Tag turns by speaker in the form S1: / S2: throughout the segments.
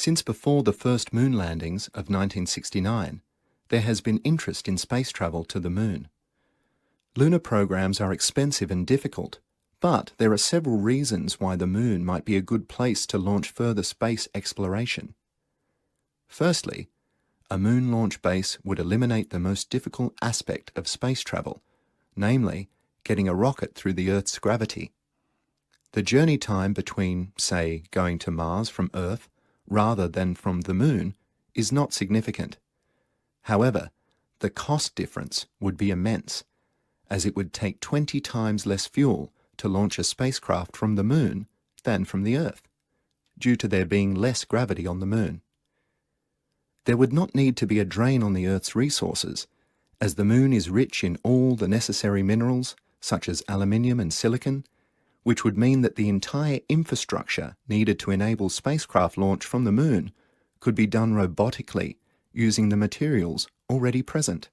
S1: Since before the first moon landings of 1969, there has been interest in space travel to the moon. Lunar programs are expensive and difficult, but there are several reasons why the moon might be a good place to launch further space exploration. Firstly, a moon launch base would eliminate the most difficult aspect of space travel, namely, getting a rocket through the Earth's gravity. The journey time between, say, going to Mars from Earth rather than from the moon is not significant. However, the cost difference would be immense, as it would take 20 times less fuel to launch a spacecraft from the moon than from the Earth, due to there being less gravity on the moon. There would not need to be a drain on the Earth's resources, as the moon is rich in all the necessary minerals, such as aluminium and silicon, which would mean that the entire infrastructure needed to enable spacecraft launch from the moon could be done robotically using the materials already present.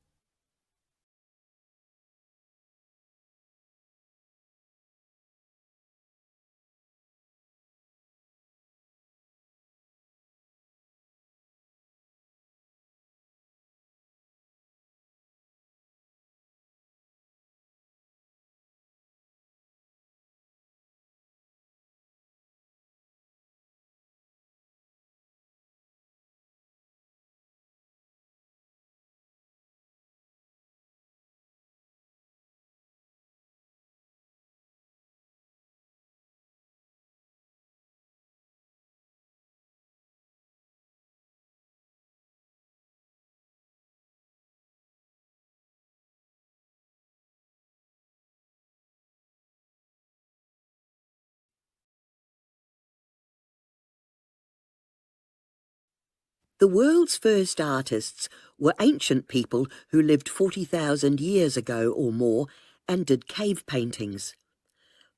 S2: The world's first artists were ancient people who lived 40,000 years ago or more and did cave paintings.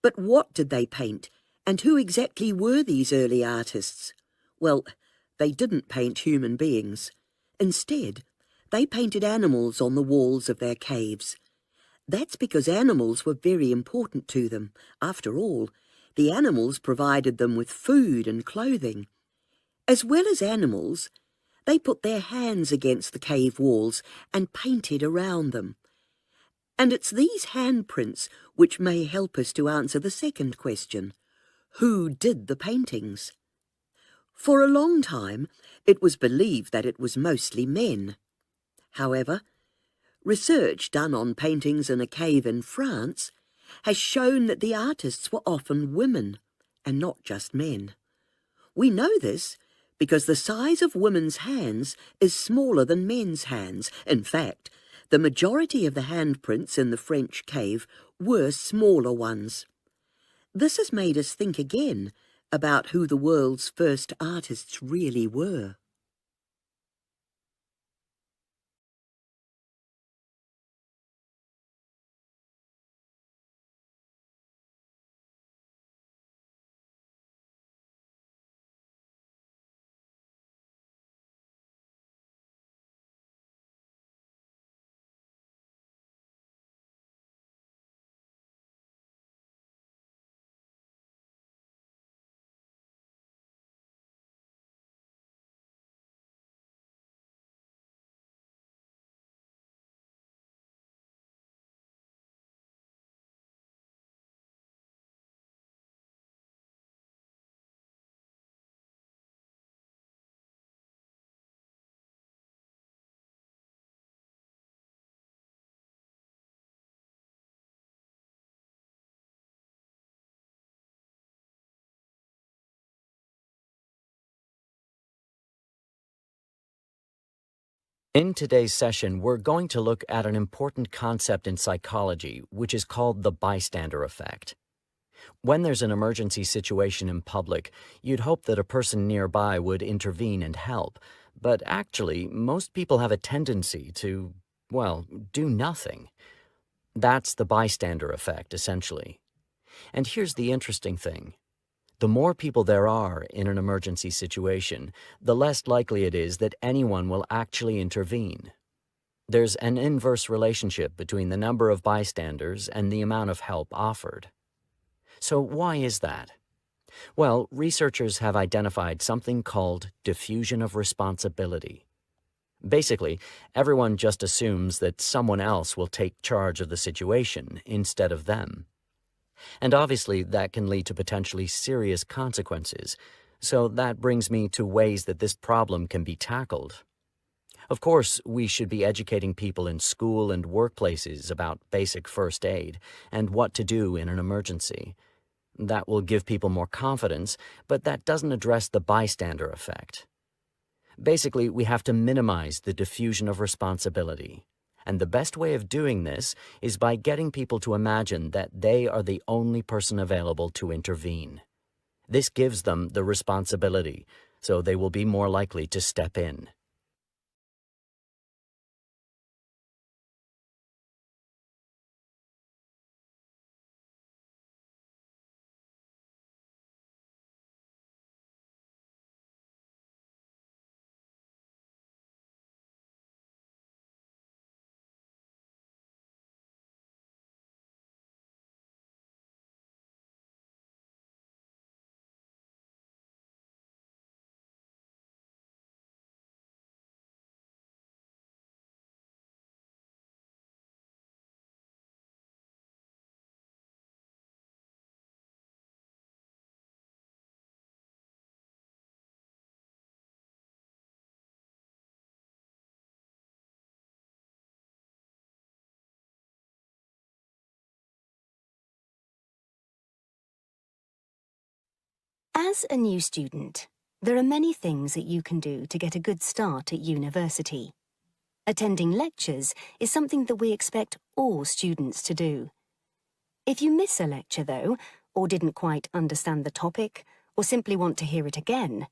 S2: But what did they paint, and who exactly were these early artists? Well, they didn't paint human beings. Instead, they painted animals on the walls of their caves. That's because animals were very important to them. After all, the animals provided them with food and clothing. As well as animals, they put their hands against the cave walls and painted around them. And it's these handprints which may help us to answer the second question: who did the paintings? For a long time, it was believed that it was mostly men. However, research done on paintings in a cave in France has shown that the artists were often women, and not just men. We know this because the size of women's hands is smaller than men's hands. In fact, the majority of the handprints in the French cave were smaller ones. This has made us think again about who the world's first artists really were.
S3: In today's session, we're going to look at an important concept in psychology, which is called the bystander effect. When there's an emergency situation in public, you'd hope that a person nearby would intervene and help, but actually, most people have a tendency to, well, do nothing. That's the bystander effect, essentially. And here's the interesting thing. The more people there are in an emergency situation, the less likely it is that anyone will actually intervene. There's an inverse relationship between the number of bystanders and the amount of help offered. So why is that? Well, researchers have identified something called diffusion of responsibility. Basically, everyone just assumes that someone else will take charge of the situation instead of them. And obviously, that can lead to potentially serious consequences. So that brings me to ways that this problem can be tackled. Of course, we should be educating people in school and workplaces about basic first aid and what to do in an emergency. That will give people more confidence, but that doesn't address the bystander effect. Basically, we have to minimize the diffusion of responsibility. And the best way of doing this is by getting people to imagine that they are the only person available to intervene. This gives them the responsibility, so they will be more likely to step in.
S4: As a new student, there are many things that you can do to get a good start at university. Attending lectures is something that we expect all students to do. If you miss a lecture, though, or didn't quite understand the topic, or simply want to hear it again,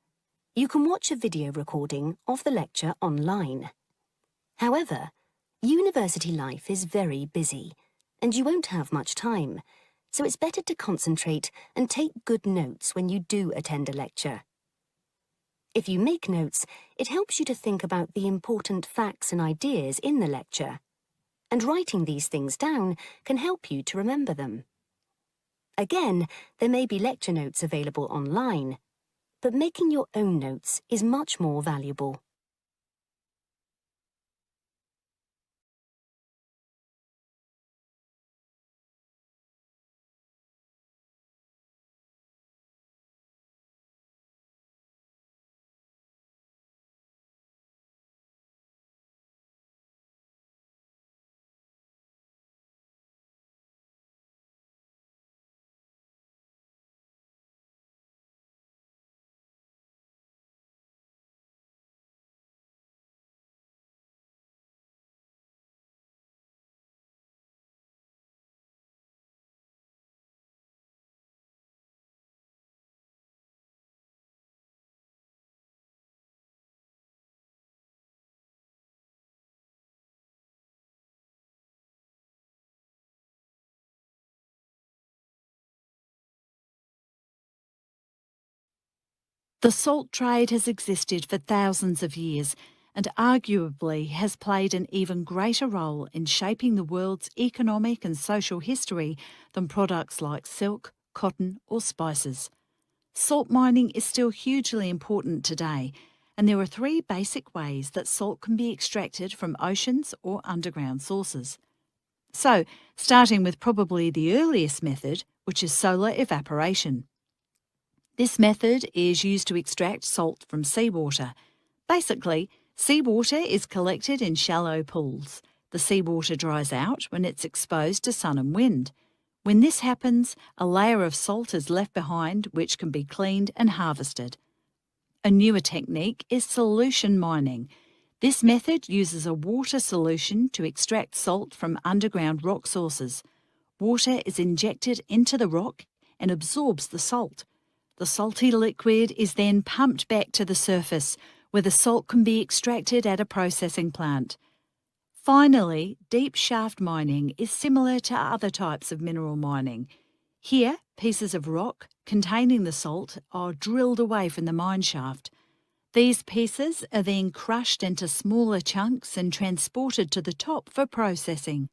S4: you can watch a video recording of the lecture online. However, university life is very busy, and you won't have much time, so it's better to concentrate and take good notes when you do attend a lecture. If you make notes, it helps you to think about the important facts and ideas in the lecture, and writing these things down can help you to remember them. Again, there may be lecture notes available online, but making your own notes is much more valuable.
S5: The salt trade has existed for thousands of years and arguably has played an even greater role in shaping the world's economic and social history than products like silk, cotton or spices. Salt mining is still hugely important today, and there are three basic ways that salt can be extracted from oceans or underground sources. So, starting with probably the earliest method, which is solar evaporation. This method is used to extract salt from seawater. Basically, seawater is collected in shallow pools. The seawater dries out when it's exposed to sun and wind. When this happens, a layer of salt is left behind which can be cleaned and harvested. A newer technique is solution mining. This method uses a water solution to extract salt from underground rock sources. Water is injected into the rock and absorbs the salt. The salty liquid is then pumped back to the surface, where the salt can be extracted at a processing plant. Finally, deep shaft mining is similar to other types of mineral mining. Here, pieces of rock containing the salt are drilled away from the mine shaft. These pieces are then crushed into smaller chunks and transported to the top for processing.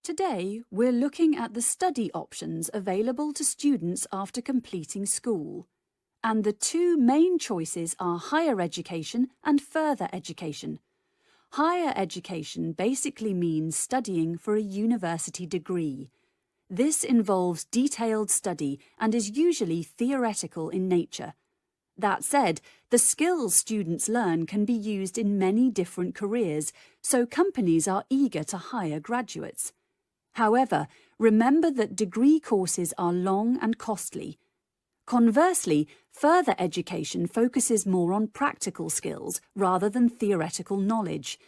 S6: Today, we're looking at the study options available to students after completing school. And the two main choices are higher education and further education. Higher education basically means studying for a university degree. This involves detailed study and is usually theoretical in nature. That said, the skills students learn can be used in many different careers, so companies are eager to hire graduates. However, remember that degree courses are long and costly. Conversely, further education focuses more on practical skills rather than theoretical knowledge.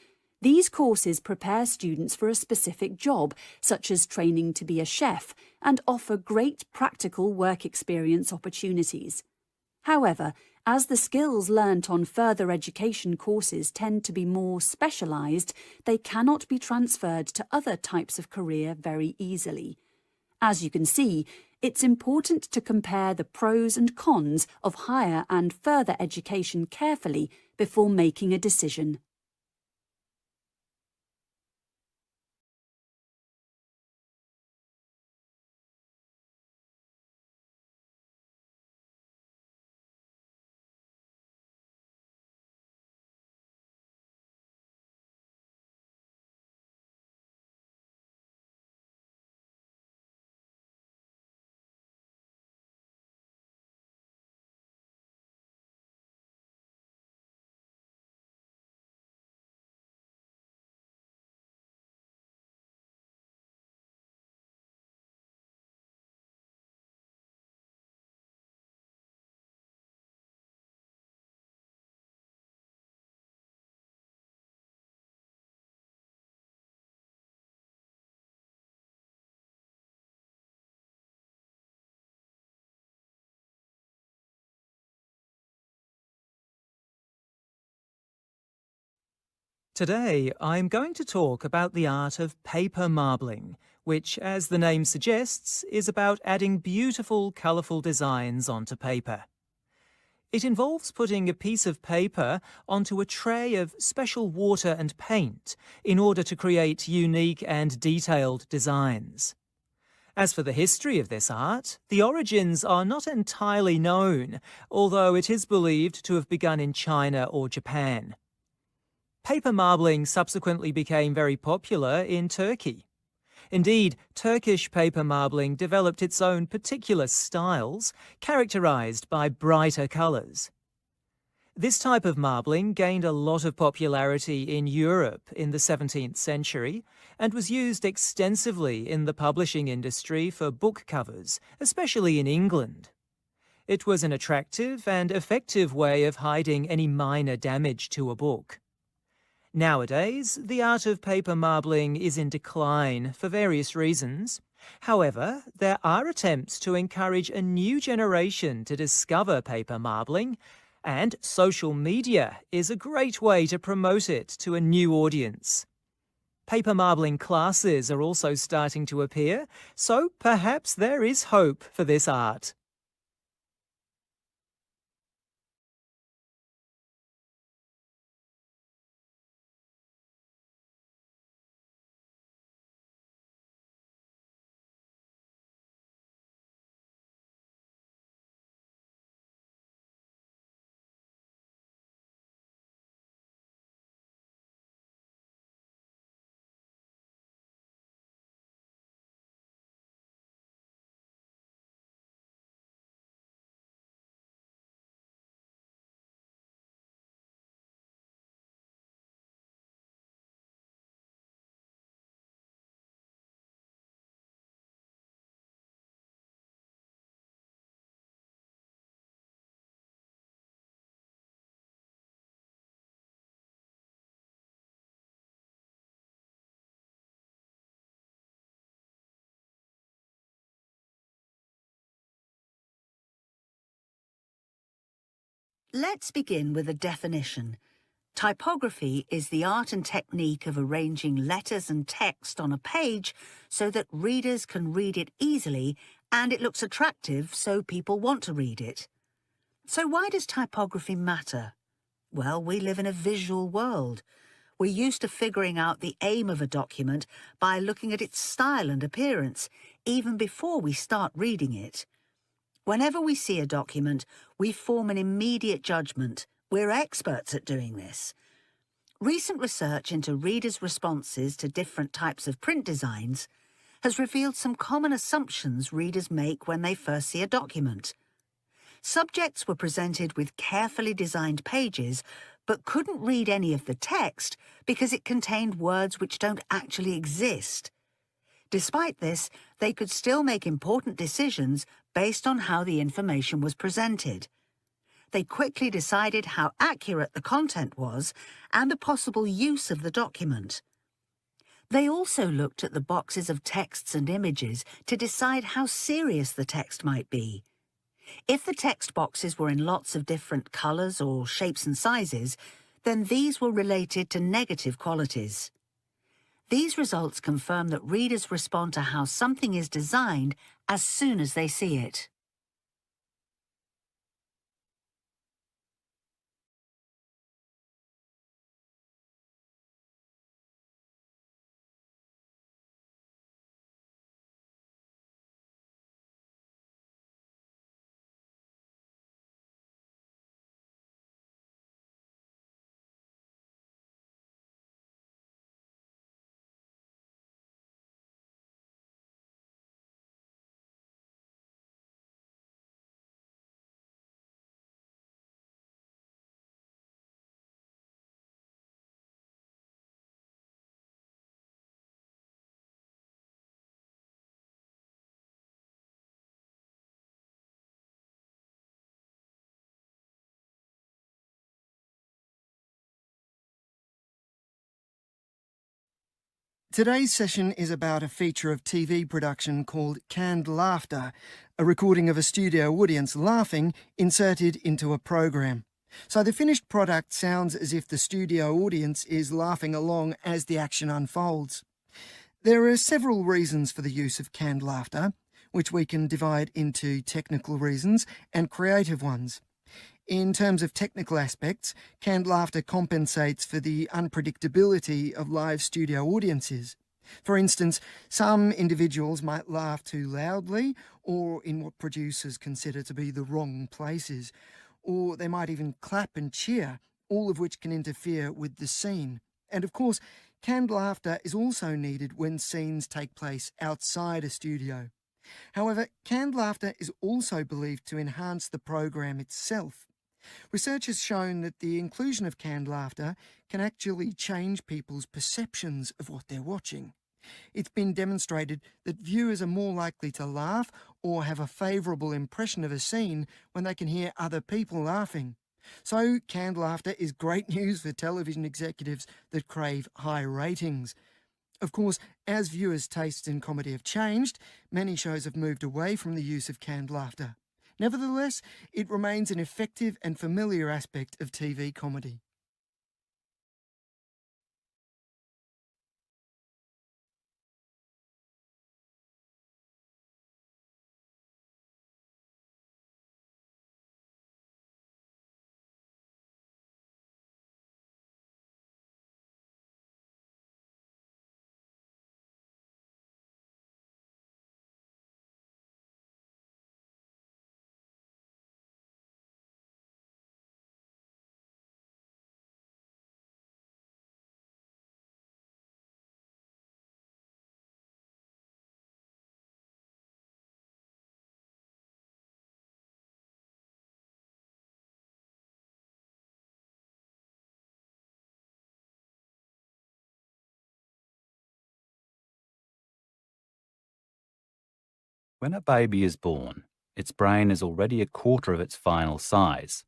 S6: These courses prepare students for a specific job, such as training to be a chef, and offer great practical work experience opportunities. However, as the skills learnt on further education courses tend to be more specialised, they cannot be transferred to other types of career very easily. As you can see, it's important to compare the pros and cons of higher and further education carefully before making a decision.
S7: Today, I'm going to talk about the art of paper marbling, which, as the name suggests, is about adding beautiful, colourful designs onto paper. It involves putting a piece of paper onto a tray of special water and paint in order to create unique and detailed designs. As for the history of this art, the origins are not entirely known, although it is believed to have begun in China or Japan. Paper marbling subsequently became very popular in Turkey. Indeed, Turkish paper marbling developed its own particular styles, characterized by brighter colors. This type of marbling gained a lot of popularity in Europe in the 17th century and was used extensively in the publishing industry for book covers, especially in England. It was an attractive and effective way of hiding any minor damage to a book. Nowadays, the art of paper marbling is in decline for various reasons. However, there are attempts to encourage a new generation to discover paper marbling, and social media is a great way to promote it to a new audience. Paper marbling classes are also starting to appear, so perhaps there is hope for this art.
S8: Let's begin with a definition. Typography is the art and technique of arranging letters and text on a page so that readers can read it easily and it looks attractive so people want to read it. So why does typography matter? Well, we live in a visual world. We're used to figuring out the aim of a document by looking at its style and appearance, even before we start reading it. Whenever we see a document, we form an immediate judgment. We're experts at doing this. Recent research into readers' responses to different types of print designs has revealed some common assumptions readers make when they first see a document. Subjects were presented with carefully designed pages but couldn't read any of the text because it contained words which don't actually exist. Despite this, they could still make important decisions based on how the information was presented. They quickly decided how accurate the content was and the possible use of the document. They also looked at the boxes of texts and images to decide how serious the text might be. If the text boxes were in lots of different colours or shapes and sizes, then these were related to negative qualities. These results confirm that readers respond to how something is designed as soon as they see it.
S9: Today's session is about a feature of TV production called canned laughter, a recording of a studio audience laughing inserted into a program. So the finished product sounds as if the studio audience is laughing along as the action unfolds. There are several reasons for the use of canned laughter, which we can divide into technical reasons and creative ones. In terms of technical aspects, canned laughter compensates for the unpredictability of live studio audiences. For instance, some individuals might laugh too loudly or in what producers consider to be the wrong places, or they might even clap and cheer, all of which can interfere with the scene. And of course, canned laughter is also needed when scenes take place outside a studio. However, canned laughter is also believed to enhance the program itself. Research has shown that the inclusion of canned laughter can actually change people's perceptions of what they're watching. It's been demonstrated that viewers are more likely to laugh or have a favourable impression of a scene when they can hear other people laughing. So canned laughter is great news for television executives that crave high ratings. Of course, as viewers' tastes in comedy have changed, many shows have moved away from the use of canned laughter. Nevertheless, it remains an effective and familiar aspect of TV comedy.
S10: When a baby is born, its brain is already a quarter of its final size.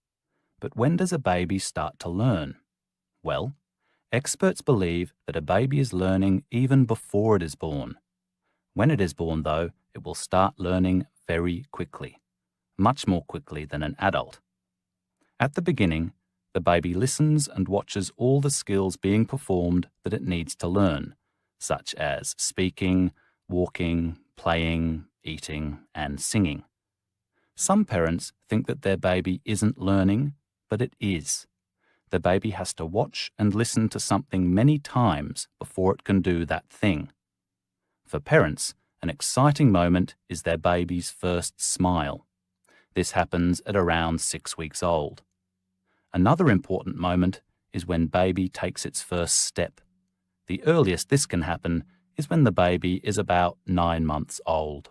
S10: But when does a baby start to learn? Well, experts believe that a baby is learning even before it is born. When it is born, though, it will start learning very quickly, much more quickly than an adult. At the beginning, the baby listens and watches all the skills being performed that it needs to learn, such as speaking, walking, playing, eating, and singing. Some parents think that their baby isn't learning, but it is. the baby has to watch and listen to something many times before it can do that thing. For parents, an exciting moment is their baby's first smile. This happens at around 6 weeks old. Another important moment is when baby takes its first step. The earliest this can happen is when the baby is about 9 months old.